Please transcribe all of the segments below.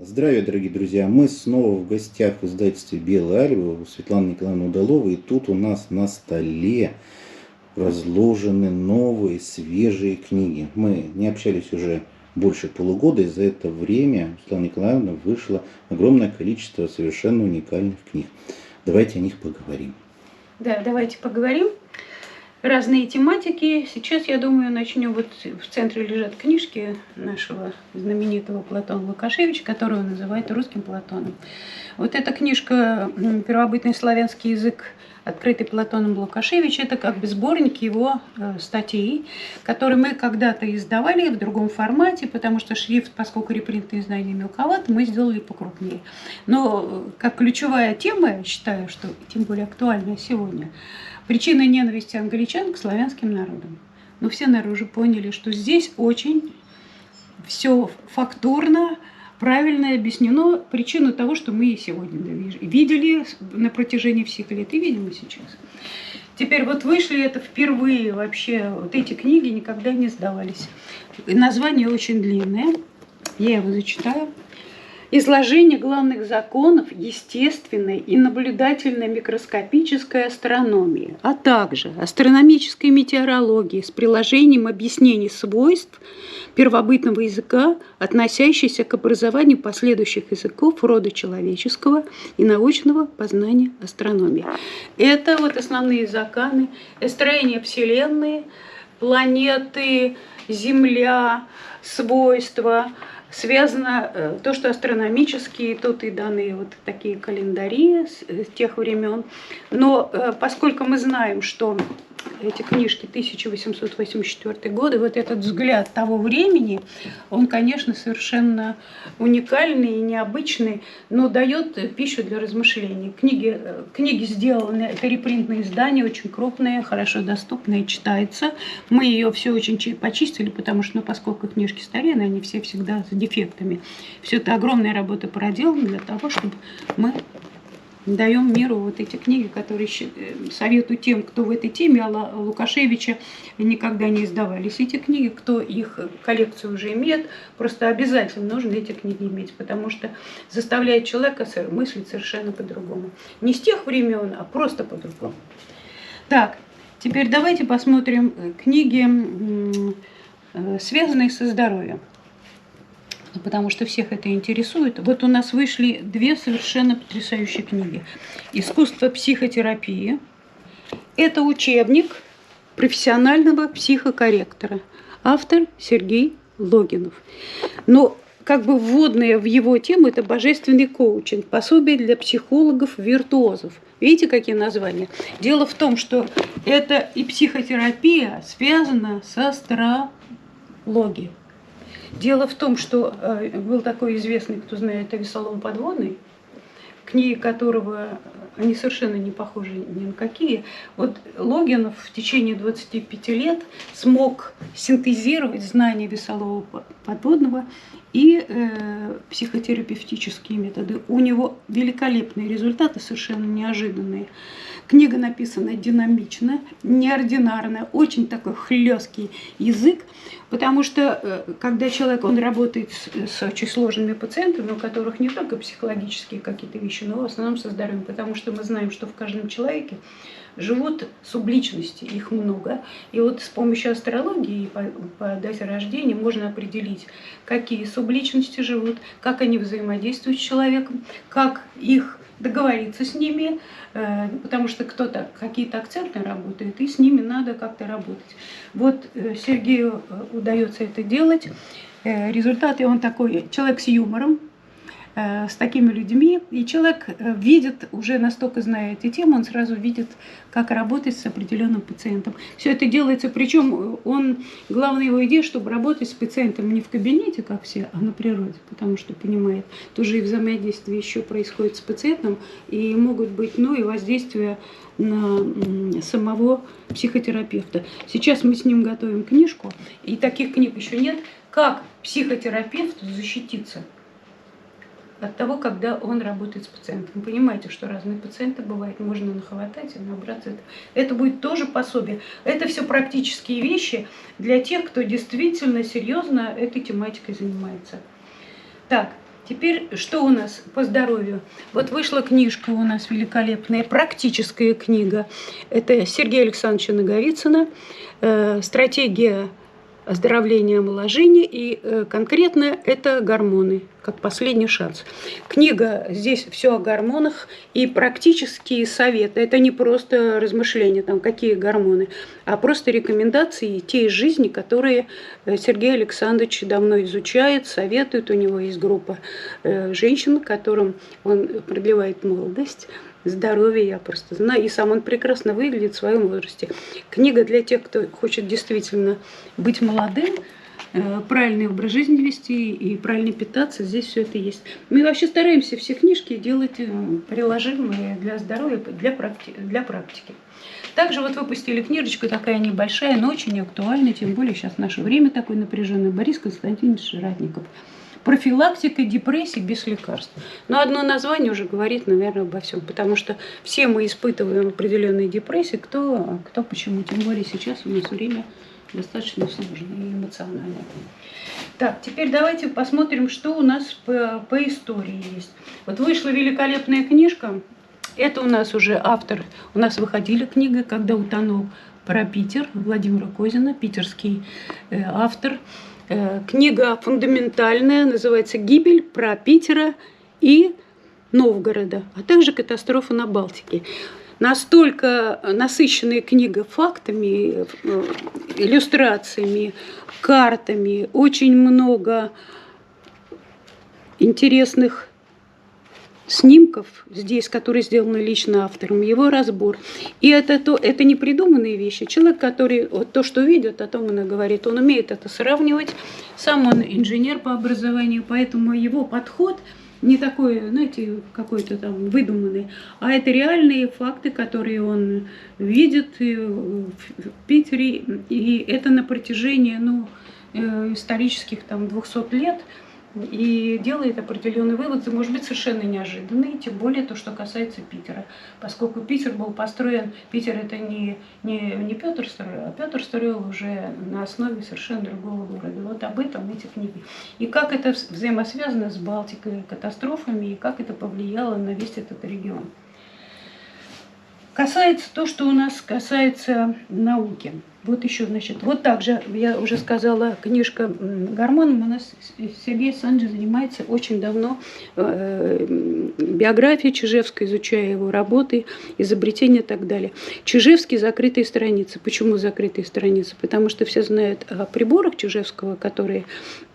Здравия, дорогие друзья! Мы снова в гостях в издательстве «Белая Альва» у Светланы Николаевны Удаловой. И тут у нас на столе разложены новые, свежие книги. Мы не общались уже больше полугода, и за это время у Светланы Николаевны вышло огромное количество совершенно уникальных книг. Давайте о них поговорим. Да, давайте поговорим. Разные тематики. Сейчас, я думаю, начнем. Вот в центре лежат книжки нашего знаменитого Платона Лукашевича, которую он называет русским Платоном. Вот эта книжка «Первобытный славянский язык», открытый Платоном Лукашевичем, это как бы сборник его статей, которые мы когда-то издавали в другом формате, потому что шрифт, поскольку репринтные издания мелковаты, мы сделали покрупнее. Но как ключевая тема, я считаю, что тем более актуальная сегодня, причина ненависти англичан к славянским народам. Но все наружу поняли, что здесь очень все фактурно, правильно объяснено причину того, что мы и сегодня видели на протяжении всех лет и видим и сейчас. Теперь вот вышли это впервые вообще, вот эти книги никогда не сдавались. Название очень длинное, я его зачитаю. Изложение главных законов естественной и наблюдательной микроскопической астрономии, а также астрономической метеорологии с приложением объяснений свойств первобытного языка, относящихся к образованию последующих языков рода человеческого и научного познания астрономии. Это вот основные законы строения Вселенной, планеты, Земля, свойства. Связано то, что астрономические, тут и даны вот такие календари с тех времен. Но поскольку мы знаем, что эти книжки 1884 года, вот этот взгляд того времени, он, конечно, совершенно уникальный и необычный, но дает пищу для размышлений. Книги сделаны, это репринтное издание, очень крупное, хорошо доступное, читается. Мы ее все очень почистили, потому что, поскольку книжки старинные, они все всегда с дефектами. Все это огромная работа проделана для того, чтобы мы даем миру вот эти книги, которые советую тем, кто в этой теме, а Лукашевича никогда не издавались эти книги, кто их коллекцию уже имеет, просто обязательно нужно эти книги иметь, потому что заставляет человека мыслить совершенно по-другому. Не с тех времен, а просто по-другому. Так, теперь давайте посмотрим книги, связанные со здоровьем. Потому что всех это интересует. Вот у нас вышли две совершенно потрясающие книги. «Искусство психотерапии». Это учебник профессионального психокорректора. Автор Сергей Логинов. Но как бы вводное в его тему это божественный коучинг, пособие для психологов-виртуозов. Видите, какие названия? Дело в том, что это и психотерапия связана с астрологией. Дело в том, что был такой известный, кто знает, Весолом Подводный, книги которого, они совершенно не похожи ни на какие. Вот Логинов в течение 25 лет смог синтезировать знания Весолова Подводного и психотерапевтические методы. У него великолепные результаты, совершенно неожиданные. Книга написана динамично, неординарно, очень такой хлесткий язык, потому что когда человек, он работает с очень сложными пациентами, у которых не только психологические какие-то вещи, но в основном со здоровьем, потому что мы знаем, что в каждом человеке живут субличности, их много. И вот с помощью астрологии по дате рождения можно определить, какие субличности живут, как они взаимодействуют с человеком, как их договориться с ними, потому что кто-то какие-то акценты работает, и с ними надо как-то работать. Вот Сергею удается это делать. Результаты, он такой человек с юмором, с такими людьми, и человек видит, уже настолько зная эти темы, он сразу видит, как работать с определенным пациентом. Все это делается, причем главная его идея, чтобы работать с пациентом не в кабинете, как все, а на природе, потому что понимает, тоже и взаимодействие еще происходит с пациентом, и могут быть, и воздействия на самого психотерапевта. Сейчас мы с ним готовим книжку, и таких книг еще нет, как психотерапевту защититься от того, когда он работает с пациентом. Вы понимаете, что разные пациенты бывают, можно нахватать и набраться. Это будет тоже пособие. Это все практические вещи для тех, кто действительно серьезно этой тематикой занимается. Так, Теперь, что у нас по здоровью? Вот вышла книжка у нас великолепная, практическая книга. Это Сергея Александровича Наговицына «Стратегия оздоровления омоложения», и конкретно это гормоны, как последний шанс. Книга здесь все о гормонах и практические советы. Это не просто размышления, там, какие гормоны, а просто рекомендации те из жизни, которые Сергей Александрович давно изучает, советует. У него есть группа женщин, которым он продлевает молодость, здоровье, я просто знаю. И сам он прекрасно выглядит в своем возрасте. Книга для тех, кто хочет действительно быть молодым, правильный образ жизни вести и правильно питаться. Здесь все это есть. Мы вообще стараемся все книжки делать приложимые для здоровья, для практики. Также вот выпустили книжечку, такая небольшая, но очень актуальная, тем более сейчас в наше время такое напряженное. Борис Константинович Ратников. Профилактика депрессии без лекарств. Но одно название уже говорит, наверное, обо всем. Потому что все мы испытываем определенные депрессии. Кто почему. Тем более сейчас у нас время достаточно сложное и эмоциональное. Так, теперь давайте посмотрим, что у нас по истории есть. Вот вышла великолепная книжка. Это у нас уже автор. У нас выходили книги «Когда утонул», про Питер, Владимира Козина, питерский автор. Книга фундаментальная, называется «Гибель про Питера и Новгорода, а также катастрофа на Балтике». Настолько насыщенная книга фактами, иллюстрациями, картами, очень много интересных снимков здесь, которые сделаны лично автором, его разбор. И это не придуманные вещи. Человек, который вот то, что видит, о том он и говорит, он умеет это сравнивать. Сам он инженер по образованию, поэтому его подход не такой, знаете, какой-то там выдуманный, а это реальные факты, которые он видит в Питере. И это на протяжении исторических 200 лет. И делает определенные выводы, может быть, совершенно неожиданные, тем более то, что касается Питера. Поскольку Питер был построен, Питер это не Петр строил, а Петр строил уже на основе совершенно другого города. Вот об этом эти книги. И как это взаимосвязано с Балтикой, катастрофами, и как это повлияло на весь этот регион. Касается то, что у нас касается науки. Вот еще, значит, вот также, я уже сказала, книжка «Гормоном» у нас Сергей Александрович занимается очень давно биографией Чижевской, изучая его работы, изобретения и так далее. Чижевский «Закрытые страницы». Почему закрытые страницы? Потому что все знают о приборах Чижевского, которые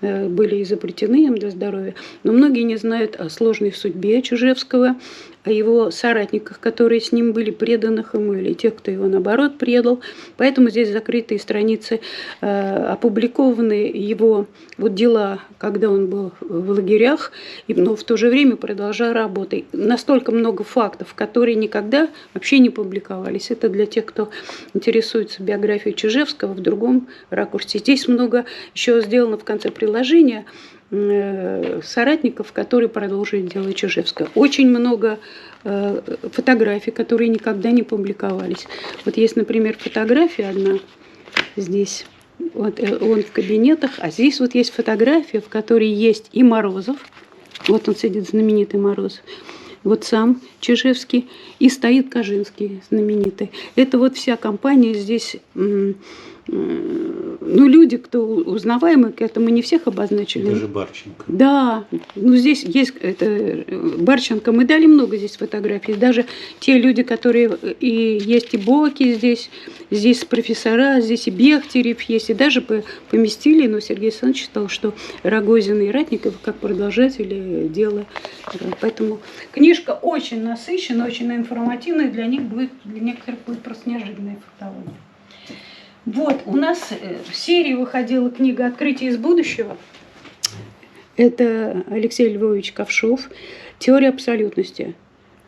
были изобретены им для здоровья, но многие не знают о сложной судьбе Чижевского, о его соратниках, которые с ним были, преданных ему, или тех, кто его, наоборот, предал. Поэтому здесь закрытые страницы, опубликованы его дела, когда он был в лагерях, но в то же время продолжал работать. Настолько много фактов, которые никогда вообще не публиковались. Это для тех, кто интересуется биографией Чижевского в другом ракурсе. Здесь много еще сделано в конце приложения соратников, которые продолжили дело Чижевского. Очень много фотографий, которые никогда не публиковались. Вот есть, например, фотография одна здесь. Вот он в кабинетах, а здесь вот есть фотография, в которой есть и Морозов. Вот он сидит, знаменитый Морозов. Вот сам Чижевский, и стоит Кожинский, знаменитый. Это вот вся компания здесь. Люди, кто узнаваемые, это мы не всех обозначили. Даже Барченко. Да, здесь есть Барченко. Мы дали много здесь фотографий. Даже те люди, которые есть и Боки здесь профессора, здесь и Бехтерев есть, и даже поместили, но Сергей Александрович считал, что Рогозин и Ратников как продолжатели дела. Поэтому книжка очень насыщенная, очень информативная, для некоторых будет просто неожиданная фактология. Вот, у нас в серии выходила книга «Открытие из будущего». Это Алексей Львович Ковшов. «Теория абсолютности».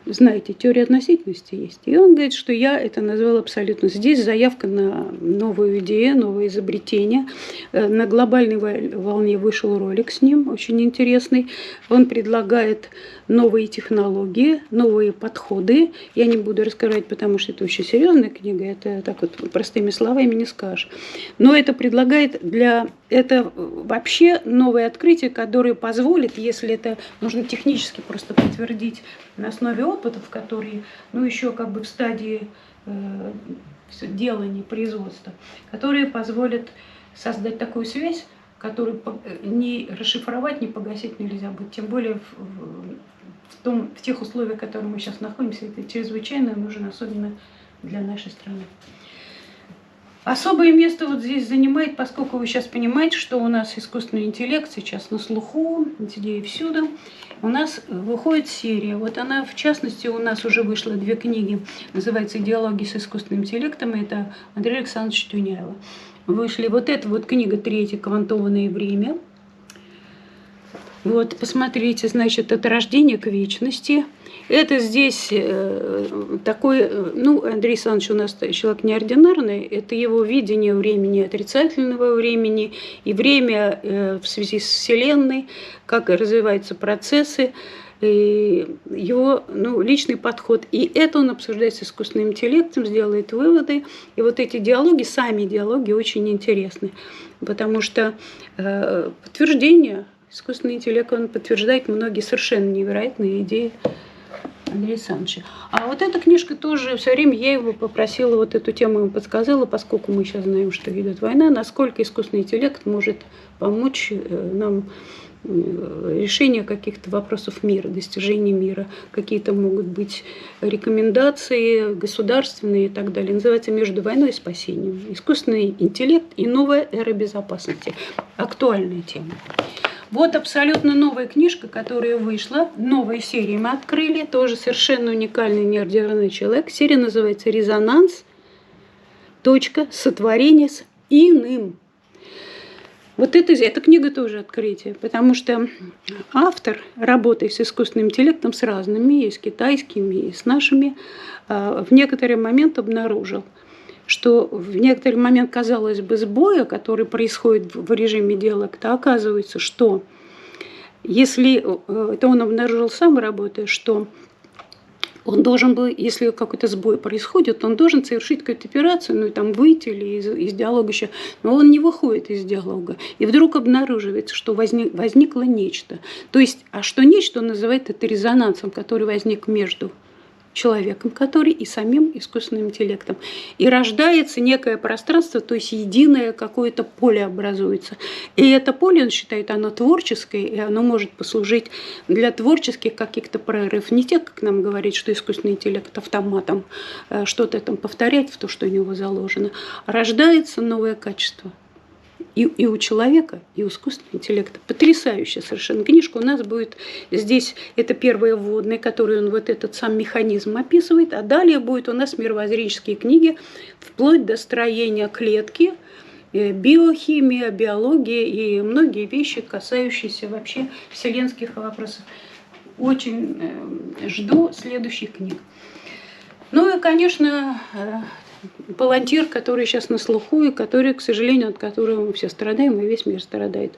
знаете, теория относительности есть. И он говорит, что я это назвал абсолютно. Здесь заявка на новую идею, новое изобретение. На глобальной волне вышел ролик с ним, очень интересный. Он предлагает новые технологии, новые подходы. Я не буду раскрывать, потому что это очень серьезная книга, это так вот простыми словами не скажешь. Но это предлагает это вообще новое открытие, которое позволит, если это нужно технически просто подтвердить на основе опытов, которые, ну, еще как бы в стадии делания, производства, которые позволят создать такую связь, которую не расшифровать, не погасить нельзя будет. Тем более в тех условиях, в которых мы сейчас находимся, это чрезвычайно нужно, особенно для нашей страны. Особое место вот здесь занимает, поскольку вы сейчас понимаете, что у нас искусственный интеллект сейчас на слуху, везде и всюду. У нас выходит серия. Вот она, в частности, у нас уже вышло 2 книги. Называется «Диалоги с искусственным интеллектом». Это Андрея Александровича Тюняева. Вышли вот эта вот книга 3 «Квантованное время». Вот, посмотрите, значит, от рождения к вечности. Это здесь такой, ну, Андрей Александрович у нас человек неординарный, это его видение времени, отрицательного времени, и время в связи с Вселенной, как развиваются процессы, и его, ну, личный подход. И это он обсуждает с искусственным интеллектом, сделает выводы. И вот эти диалоги, сами диалоги очень интересны, потому что подтверждение, искусственный интеллект, он подтверждает многие совершенно невероятные идеи Андрея Александровича. А вот эта книжка тоже, все время я его попросила, вот эту тему ему подсказала, поскольку мы сейчас знаем, что идет война, насколько искусственный интеллект может помочь нам решение каких-то вопросов мира, достижения мира. Какие-то могут быть рекомендации государственные и так далее. Называется «Между войной и спасением. Искусственный интеллект и новая эра безопасности». Актуальная тема. Вот абсолютно новая книжка, которая вышла. Новые серии мы открыли. Тоже совершенно уникальный, неординарный человек. Серия называется «Резонанс. Сотворение с иным». Вот эта книга тоже открытие, потому что автор, работая с искусственным интеллектом, с разными, и с китайскими, и с нашими, в некоторый момент обнаружил, что в некоторый момент, казалось бы, сбоя, который происходит в режиме диалекта, оказывается, что если это он обнаружил сам, работая, что он должен был, если какой-то сбой происходит, он должен совершить какую-то операцию, ну и там выйти или из диалога еще, но он не выходит из диалога. И вдруг обнаруживается, что возникло нечто. То есть, а что нечто, он называет это резонансом, который возник между человеком, который и самим искусственным интеллектом. И рождается некое пространство, то есть единое какое-то поле образуется. И это поле, он считает, оно творческое, и оно может послужить для творческих каких-то прорывов. Не те, как нам говорит, что искусственный интеллект автоматом что-то там повторять в то, что у него заложено. Рождается новое качество. И у человека, и у искусственного интеллекта. Потрясающая совершенно книжка. У нас будет здесь, это первая вводная, которую он вот этот сам механизм описывает. А далее будет у нас мировоззренческие книги, вплоть до строения клетки, биохимия, биология и многие вещи, касающиеся вообще вселенских вопросов. Очень жду следующих книг. Ну и, конечно, Палантир, который сейчас на слуху, и который, к сожалению, от которого мы все страдаем, и весь мир страдает.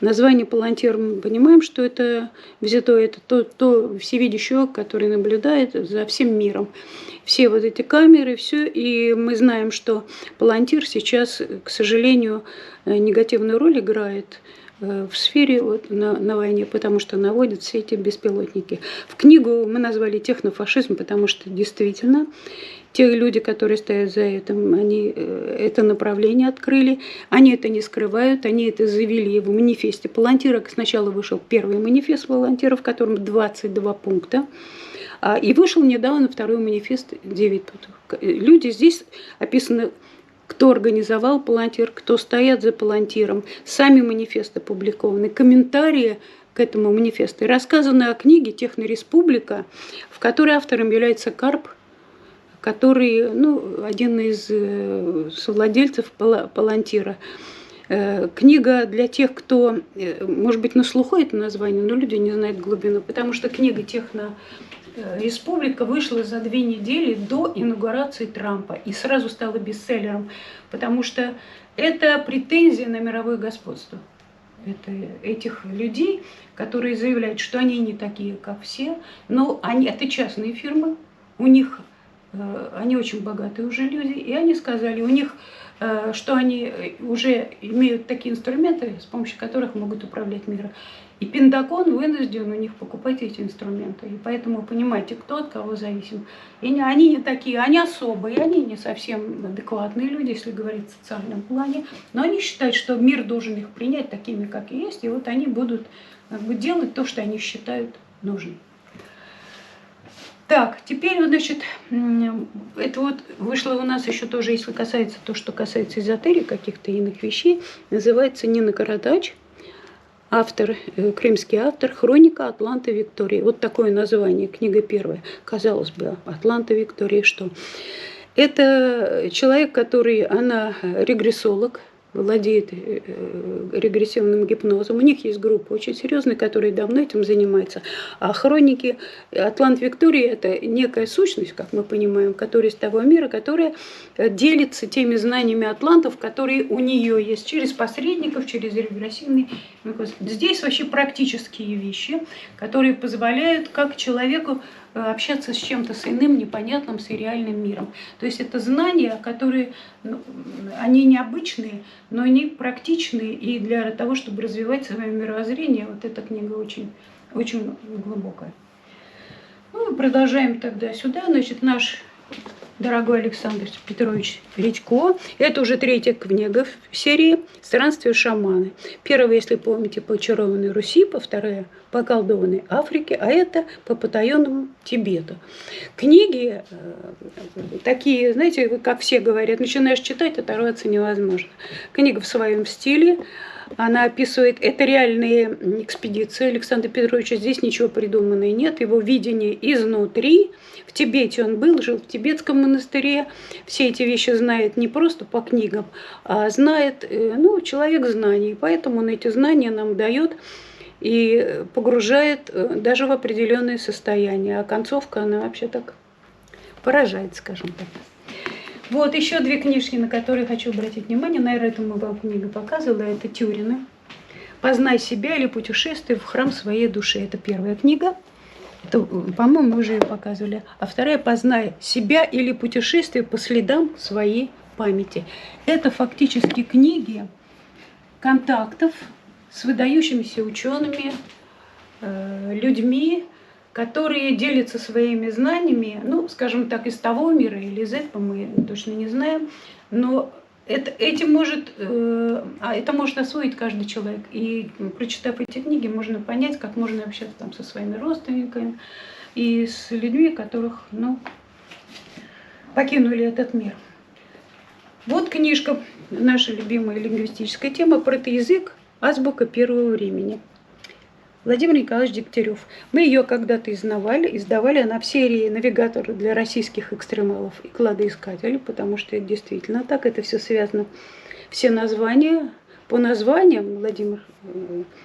Название Палантир, мы понимаем, что это взято, это то всевидящее око, который наблюдает за всем миром. Все вот эти камеры, все, и мы знаем, что Палантир сейчас, к сожалению, негативную роль играет в сфере вот, на войне, потому что наводят все эти беспилотники. В книгу мы назвали «Технофашизм», потому что действительно те люди, которые стоят за этим, они это направление открыли, они это не скрывают, они это завели в манифесте Палантира. Сначала вышел первый манифест Палантира, в котором 22 пункта, и вышел недавно второй манифест 9 пунктов. Люди здесь описаны, кто организовал Палантир, кто стоят за Палантиром, сами манифесты опубликованы, комментарии к этому манифесту. И рассказано о книге «Технореспублика», в которой автором является Карп, который, ну, один из совладельцев Палантира. Книга для тех, кто, может быть, на слуху это название, но люди не знают глубину, потому что книга «Республика» вышла за 2 недели до инаугурации Трампа и сразу стала бестселлером, потому что это претензия на мировое господство. Это этих людей, которые заявляют, что они не такие, как все, но это частные фирмы, у них, они очень богатые уже люди, и они сказали, у них, что они уже имеют такие инструменты, с помощью которых могут управлять миром. И Пентагон вынужден у них покупать эти инструменты. И поэтому понимаете, кто от кого зависим. И они не такие, они особые, они не совсем адекватные люди, если говорить в социальном плане. Но они считают, что мир должен их принять такими, как и есть. И вот они будут делать то, что они считают нужным. Так, теперь, вот, значит, это вот вышло у нас еще тоже, если касается то, что касается эзотерии, каких-то иных вещей, называется Нина Карадач. Автор, крымский автор, «Хроника Атланты Виктории». Вот такое название, книга первая. Казалось бы, Атланта Виктории что? Это человек, она регрессолог, владеет регрессивным гипнозом. У них есть группа очень серьезная, которая давно этим занимается. А хроники Атлант Виктории – это некая сущность, как мы понимаем, которая из того мира, которая делится теми знаниями атлантов, которые у нее есть через посредников, через регрессивный. Здесь вообще практические вещи, которые позволяют как человеку общаться с чем-то, с иным, непонятным, с реальным миром. То есть это знания, которые, они необычные, но они практичные, и для того, чтобы развивать свое мировоззрение, вот эта книга очень, очень глубокая. Ну, продолжаем тогда сюда. Значит, наш дорогой Александр Петрович Редько. Это уже 3-я книга в серии «Странствия шаманы». Первая, если помните, по очарованной Руси, по 2-я по околдованной Африке, а это по потаенному Тибету. Книги такие, знаете, как все говорят, начинаешь читать, оторваться невозможно. Книга в своем стиле. Она описывает, это реальные экспедиции Александра Петровича, здесь ничего придуманного нет, его видение изнутри. В Тибете он был, жил в тибетском монастыре, все эти вещи знает не просто по книгам, а знает, человек знаний, поэтому он эти знания нам дает и погружает даже в определенное состояние, а концовка, она вообще так поражает, скажем так. Вот еще 2 книжки, на которые хочу обратить внимание. Наверное, это мы вам книгу показывала. Это Тюрина. «Познай себя» или «Путешествие в храм своей души». Это 1-я книга. Это, по-моему, мы уже ее показывали. А 2-я «Познай себя» или «Путешествие по следам своей памяти». Это фактически книги контактов с выдающимися учеными, людьми, которые делятся своими знаниями, скажем так, из того мира или из этого, мы точно не знаем, но это может освоить каждый человек. И прочитав эти книги, можно понять, как можно общаться там со своими родственниками и с людьми, которых, покинули этот мир. Вот книжка, наша любимая лингвистическая тема, протоязык, азбука первого времени. Владимир Николаевич Дегтярев. Мы ее когда-то издавали она в серии «Навигатор для российских экстремалов и кладоискателей», потому что это действительно так, это все связано. Все названия, по названиям Владимир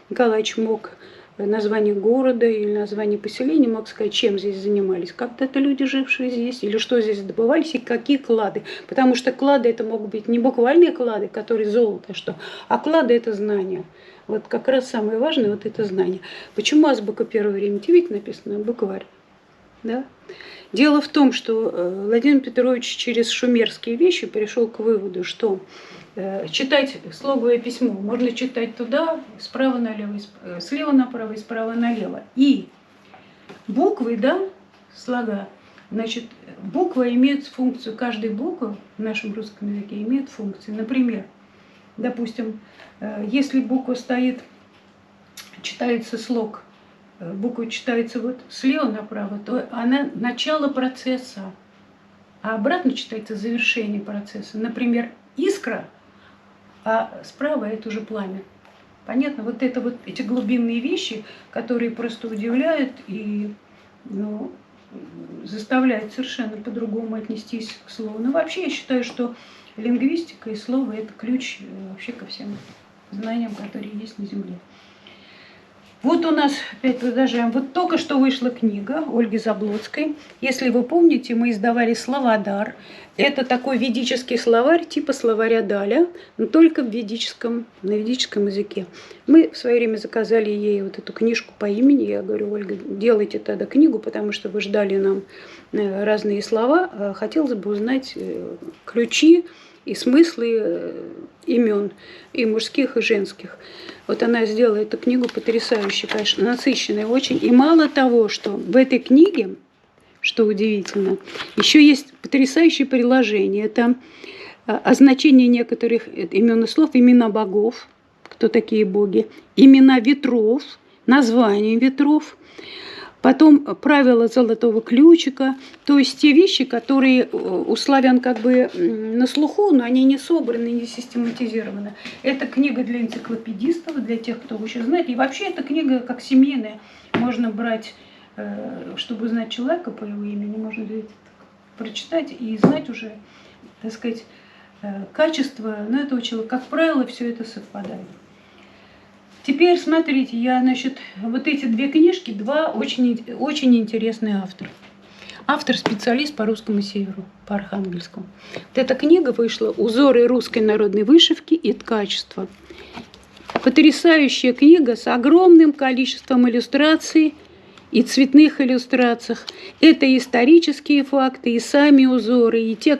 Николаевич мог название города или название поселения, мог сказать, чем здесь занимались. Когда-то люди, жившие здесь, или что здесь добывались, и какие клады. Потому что клады это могут быть не буквальные клады, которые золото, а клады это знания. Вот как раз самое важное вот это знание. Почему азбука первого времени? Видите, написано букварь. Да? Дело в том, что Владимир Петрович через шумерские вещи пришел к выводу, что читать слоговое письмо можно читать туда, справа налево, слева направо и справа налево. И буквы, слога, значит, буква имеет функцию, каждая буква в нашем русском языке имеет функцию. Например, допустим, если буква стоит, читается слог, буква читается вот слева направо, то она начало процесса, а обратно читается завершение процесса. Например, искра, а справа это уже пламя. Понятно? Вот эти глубинные вещи, которые просто удивляют и заставляют совершенно по-другому отнестись к слову. Но вообще я считаю, что лингвистика и слово – это ключ вообще ко всем знаниям, которые есть на Земле. Вот у нас, опять продолжаем, вот только что вышла книга Ольги Заблоцкой. Если вы помните, мы издавали «Словодар». Это такой ведический словарь, типа словаря Даля, но только на ведическом языке. Мы в свое время заказали ей вот эту книжку по имени. Я говорю: Ольга, делайте тогда книгу, потому что вы ждали нам разные слова. Хотелось бы узнать ключи и смыслы имен, и мужских, и женских. Вот она сделала эту книгу потрясающей, конечно, насыщенной очень. И мало того, что в этой книге, что удивительно, еще есть потрясающее приложение. Это означение некоторых имен и слов, имена богов, кто такие боги, имена ветров, названия ветров, потом правила золотого ключика, то есть те вещи, которые у славян как бы на слуху, но они не собраны, не систематизированы. Это книга для энциклопедистов, для тех, кто хочет знать. И вообще эта книга как семейная. Можно брать, чтобы узнать человека по его имени, можно прочитать и знать уже, так сказать, качество этого человека. Как правило, все это совпадает. Теперь смотрите, вот эти две книжки, два очень интересные автора. Автор – специалист по русскому северу, по Архангельскому. Вот эта книга вышла «Узоры русской народной вышивки и ткачества». Потрясающая книга с огромным количеством иллюстраций и цветных иллюстрациях. Это исторические факты, и сами узоры, и те,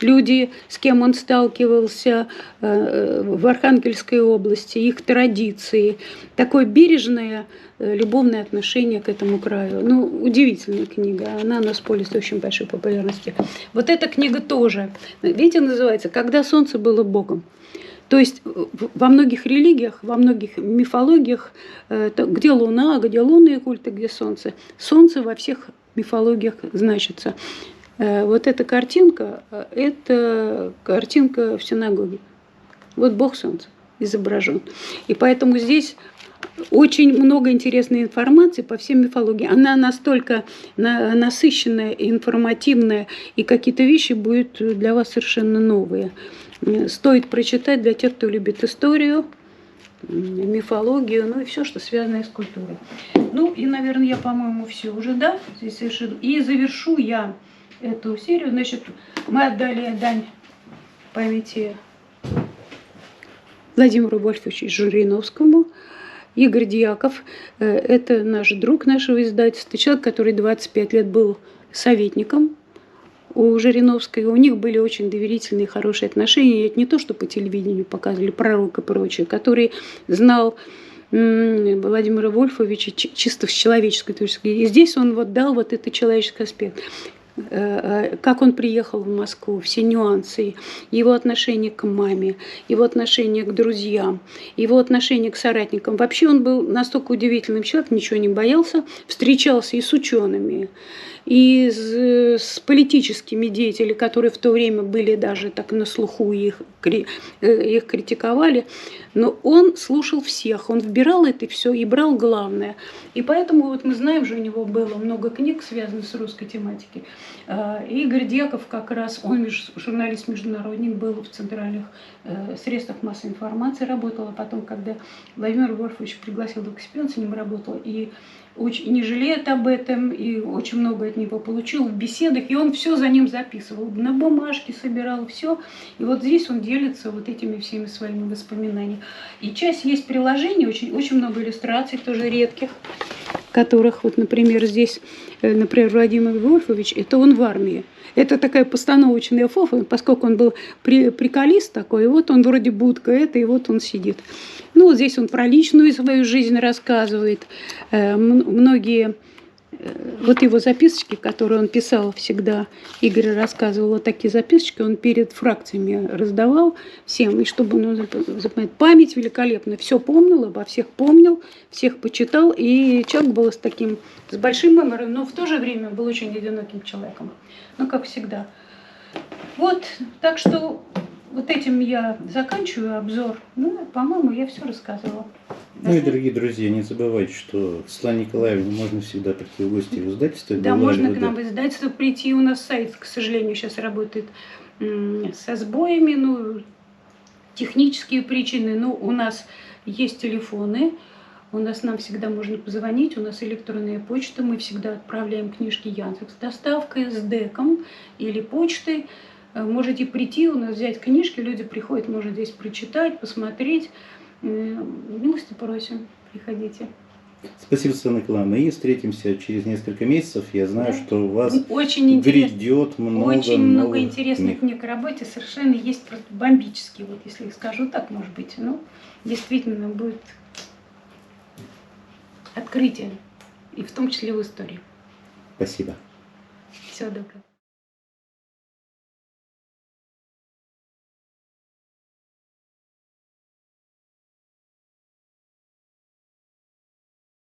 люди, с кем он сталкивался в Архангельской области, их традиции. Такое бережное, любовное отношение к этому краю. Удивительная книга. Она у нас пользуется очень большой популярностью. Вот эта книга тоже, видите, называется «Когда солнце было богом». То есть во многих религиях, во многих мифологиях, где луна, где лунные культы, где солнце, солнце во всех мифологиях значится. Вот эта картинка – это картинка в синагоге. Вот Бог Солнца изображен. И поэтому здесь очень много интересной информации по всем мифологиям. Она настолько насыщенная, информативная, и какие-то вещи будут для вас совершенно новые. Стоит прочитать для тех, кто любит историю, мифологию, и все, что связано с культурой. И, наверное, я, по-моему, все уже, да, здесь совершенно. И завершу я эту серию. Значит, мы отдали дань памяти Владимиру Вольфовичу Жириновскому. Игорь Дьяков – это наш друг нашего издательства, человек, который 25 лет был советником у Жириновской. У них были очень доверительные, хорошие отношения. Это не то, что по телевидению показывали, пророк и прочее, который знал Владимира Вольфовича чисто с человеческой точки зрения. И здесь он дал этот человеческий аспект. Как он приехал в Москву, все нюансы, его отношение к маме, его отношение к друзьям, его отношение к соратникам. Вообще он был настолько удивительным человеком, ничего не боялся, встречался и с учеными, и с политическими деятелями, которые в то время были даже так на слуху, их критиковали. Но он слушал всех, он вбирал это все и брал главное. И поэтому мы знаем, что у него было много книг, связанных с русской тематикой. Игорь Дьяков как раз, он журналист-международник, был в центральных средствах массовой информации, работал, а потом, когда Владимир Вольфович пригласил его к себе, он с ним работал, и очень не жалеет об этом, и очень много от него получил в беседах, и он все за ним записывал, на бумажке собирал все. И вот здесь он делится этими всеми своими воспоминаниями. И часть есть приложений, очень много иллюстраций, тоже редких, которых, например, здесь, например, Владимир Вольфович, это он в армии. Это такая постановочная фофа, поскольку он был приколист такой, и он вроде будка это, и он сидит. Здесь он про личную свою жизнь рассказывает. Многие его записочки, которые он писал всегда, Игорь рассказывал, такие записочки он перед фракциями раздавал всем, и чтобы запомнить. Память великолепная, все помнил, обо всех помнил, всех почитал, и человек был с большим мемором, но в то же время был очень одиноким человеком, как всегда. Так что этим я заканчиваю обзор. По-моему, я все рассказывала. И, дорогие друзья, не забывайте, что к Светлане Николаевне можно всегда прийти в гости в издательство. Да, можно к нам в издательство прийти. У нас сайт, к сожалению, сейчас работает со сбоями, технические причины. У нас есть телефоны. нам всегда можно позвонить, у нас электронная почта, мы всегда отправляем книжки Яндекс с доставкой, с ДЭКом или почтой. Можете прийти, у нас взять книжки, люди приходят, можно здесь прочитать, посмотреть. Милости просим, приходите. Спасибо, Светлана Николаевна. И встретимся через несколько месяцев. Я знаю, Да. что у вас Очень грядет много очень много новых интересных книг. книг о работе, совершенно есть просто бомбические, вот если их скажу так, может быть. Ну, действительно будет открытие, и в том числе в истории. Спасибо. Всего доброго.